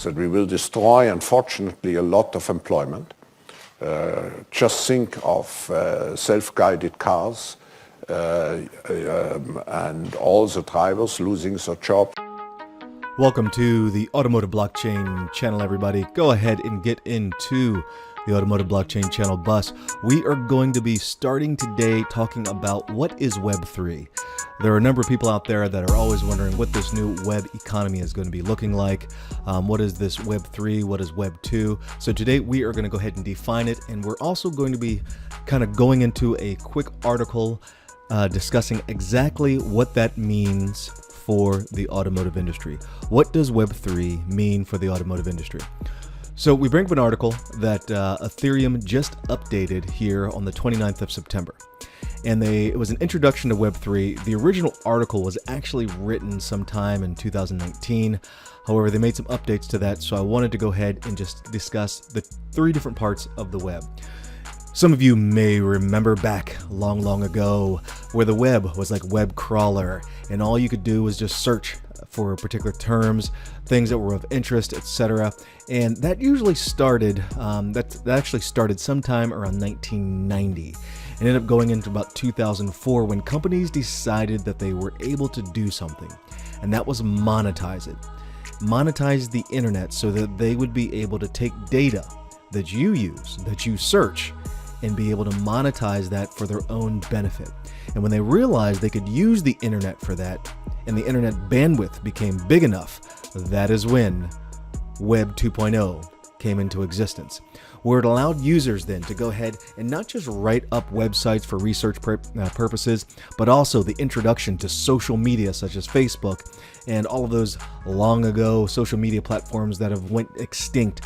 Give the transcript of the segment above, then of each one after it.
that we will destroy, unfortunately, a lot of employment. Just think of self-guided cars and all the drivers losing their job. Welcome to the Automotive Blockchain channel, everybody. Go ahead and get into the Automotive Blockchain channel bus. We are going to be starting today talking about what is Web3. There are a number of people out there that are always wondering what this new web economy is going to be looking like. What is this Web3? What is Web2? So today we are going to go ahead and define it, and we're also going to be kind of going into a quick article discussing exactly what that means for the automotive industry. What does Web3 mean for the automotive industry? So we bring up an article that Ethereum just updated here on the 29th of September. And it was an introduction to Web3. The original article was actually written sometime in 2019. However, they made some updates to that, so I wanted to go ahead and just discuss the three different parts of the web. Some of you may remember back long ago where the web was like web crawler, and all you could do was just search for particular terms, things that were of interest, etc. And that usually started, that actually started sometime around 1990. It ended up going into about 2004 when companies decided that they were able to do something, and that was monetize it. Monetize the internet so that they would be able to take data that you use, that you search, and be able to monetize that for their own benefit. And when they realized they could use the internet for that, and the internet bandwidth became big enough, that is when Web 2.0 came into existence, where it allowed users then to go ahead and not just write up websites for research purposes, but also the introduction to social media such as Facebook and all of those long ago social media platforms that have went extinct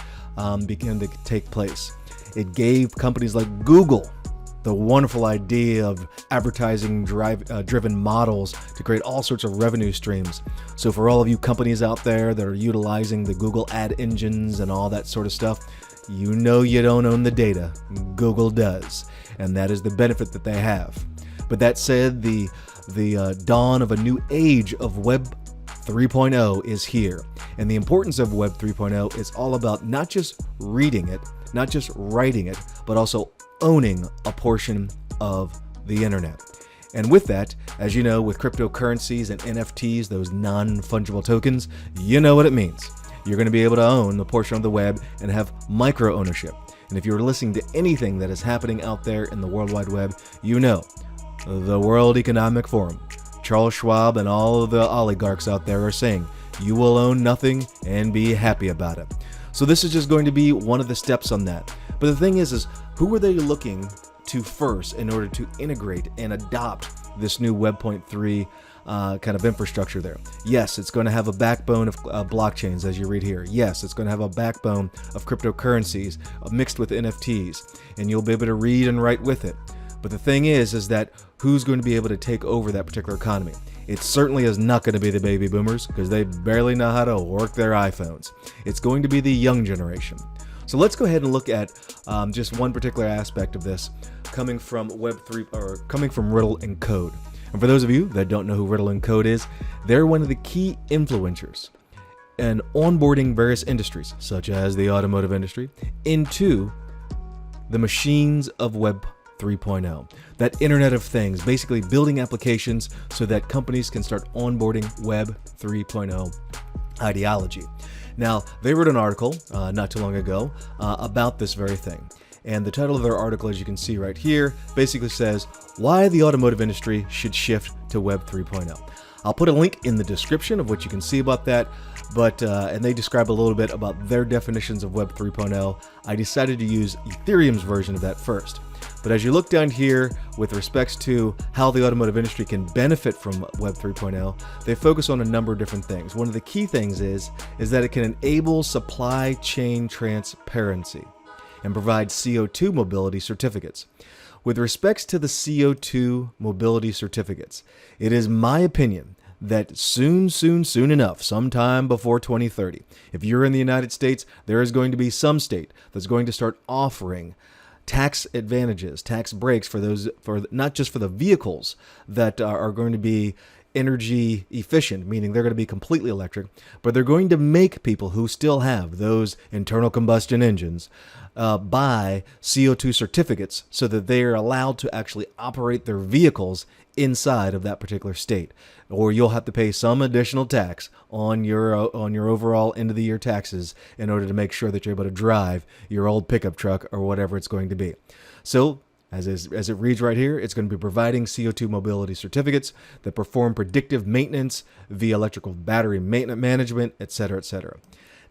began to take place. It gave companies like Google the wonderful idea of advertising driven models to create all sorts of revenue streams. So for all of you companies out there that are utilizing the Google ad engines and all that sort of stuff, you know you don't own the data. Google does, and that is the benefit that they have. But that said, the dawn of a new age of Web 3.0 is here. And the importance of Web 3.0 is all about not just reading it, not just writing it, but also owning a portion of the internet. And with that, as you know, with cryptocurrencies and NFTs, those non-fungible tokens, you know what it means. You're going to be able to own a portion of the web and have micro ownership. And if you're listening to anything that is happening out there in the World Wide Web, you know the World Economic Forum, Charles Schwab, and all of the oligarchs out there are saying you will own nothing and be happy about it. So this is just going to be one of the steps on that. But the thing is who are they looking to first in order to integrate and adopt this new Web.3 kind of infrastructure there? Yes, it's going to have a backbone of blockchains, as you read here. Yes, it's going to have a backbone of cryptocurrencies mixed with NFTs, and you'll be able to read and write with it. But the thing is that who's going to be able to take over that particular economy? It certainly is not going to be the baby boomers, because they barely know how to work their iPhones. It's going to be the young generation. So let's go ahead and look at just one particular aspect of this coming from Web3 or coming from Riddle and Code. And for those of you that don't know who Riddle and Code is, they're one of the key influencers in onboarding various industries, such as the automotive industry, into the machines of Web 3.0, that Internet of Things, basically building applications so that companies can start onboarding Web 3.0 ideology. Now, they wrote an article not too long ago about this very thing. And the title of their article, as you can see right here, basically says why the automotive industry should shift to Web 3.0. I'll put a link in the description of what you can see about that. But and they describe a little bit about their definitions of Web 3.0. I decided to use Ethereum's version of that first. But as you look down here with respects to how the automotive industry can benefit from Web 3.0, they focus on a number of different things. One of the key things is that it can enable supply chain transparency and provide CO2 mobility certificates. With respects to the CO2 mobility certificates, it is my opinion that soon enough, sometime before 2030, if you're in the United States, there is going to be some state that's going to start offering tax advantages, tax breaks for those, for not just for the vehicles that are going to be energy efficient, meaning they're going to be completely electric, but they're going to make people who still have those internal combustion engines buy CO2 certificates so that they are allowed to actually operate their vehicles inside of that particular state. Or you'll have to pay some additional tax on your overall end of the year taxes in order to make sure that you're able to drive your old pickup truck or whatever it's going to be. So as it reads right here, it's going to be providing CO2 mobility certificates that perform predictive maintenance via electrical battery maintenance management, et cetera, et cetera.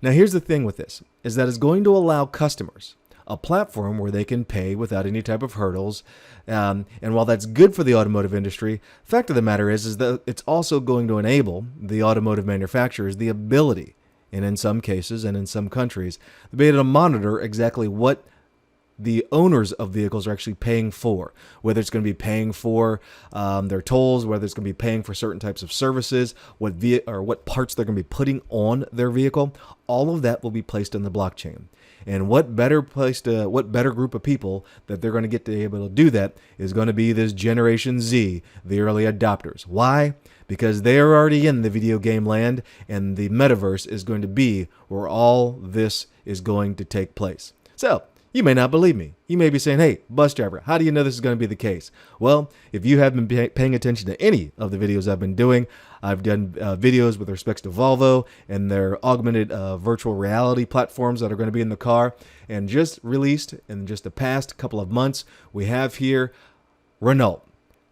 Now, here's the thing with this, is that it's going to allow customers a platform where they can pay without any type of hurdles. And while that's good for the automotive industry, fact of the matter is that it's also going to enable the automotive manufacturers the ability, and in some cases and in some countries, to be able to monitor exactly what the owners of vehicles are actually paying for, whether it's going to be paying for their tolls, whether it's going to be paying for certain types of services, what parts they're going to be putting on their vehicle. All of that will be placed in the blockchain. And what better group of people that they're going to get to be able to do that is going to be this Generation Z, the early adopters. Why? Because they are already in the video game land, and the metaverse is going to be where all this is going to take place. So, you may not believe me. You may be saying, hey, bus driver, how do you know this is going to be the case? Well, if you have been paying attention to any of the videos I've been doing, I've done videos with respects to Volvo and their augmented virtual reality platforms that are going to be in the car. And just released in just the past couple of months, we have here Renault.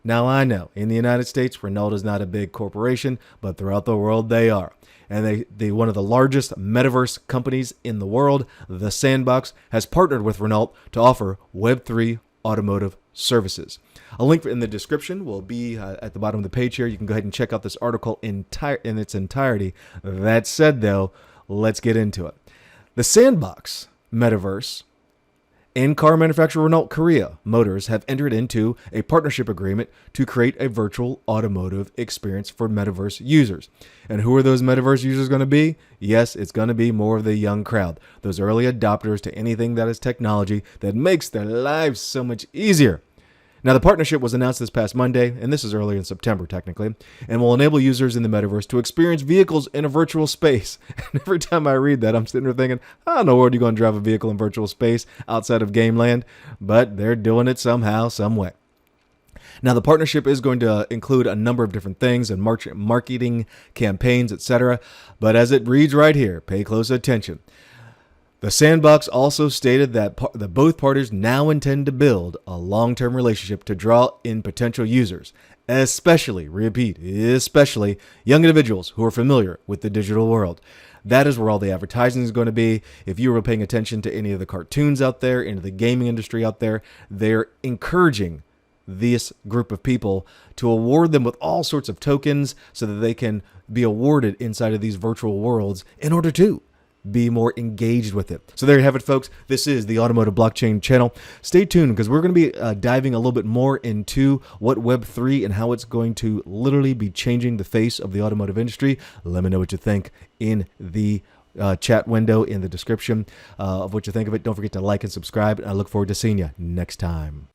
Now, I know in the United States, Renault is not a big corporation, but throughout the world, they are. And they one of the largest metaverse companies in the world, The Sandbox, has partnered with Renault to offer Web3 automotive services. A link in the description will be at the bottom of the page here. You can go ahead and check out this article in its entirety. That said, though, let's get into it. The Sandbox metaverse and car manufacturer Renault Korea Motors have entered into a partnership agreement to create a virtual automotive experience for metaverse users. And who are those metaverse users going to be? Yes, it's going to be more of the young crowd, those early adopters to anything that is technology that makes their lives so much easier. Now, the partnership was announced this past Monday, and this is early in September, technically, and will enable users in the metaverse to experience vehicles in a virtual space. And every time I read that, I'm sitting there thinking, I don't know where you're going to drive a vehicle in virtual space outside of game land, but they're doing it somehow, some way. Now, the partnership is going to include a number of different things and marketing campaigns, etc. But as it reads right here, pay close attention. The Sandbox also stated that both parties now intend to build a long-term relationship to draw in potential users, especially young individuals who are familiar with the digital world. That is where all the advertising is going to be. If you were paying attention to any of the cartoons out there, into the gaming industry out there, they're encouraging this group of people to award them with all sorts of tokens so that they can be awarded inside of these virtual worlds in order to be more engaged with it. So there you have it, folks. This is the Automotive Blockchain channel. Stay tuned because we're going to be diving a little bit more into what Web3 and how it's going to literally be changing the face of the automotive industry. Let me know what you think in the chat window in the description of what you think of it. Don't forget to like and subscribe. And I look forward to seeing you next time.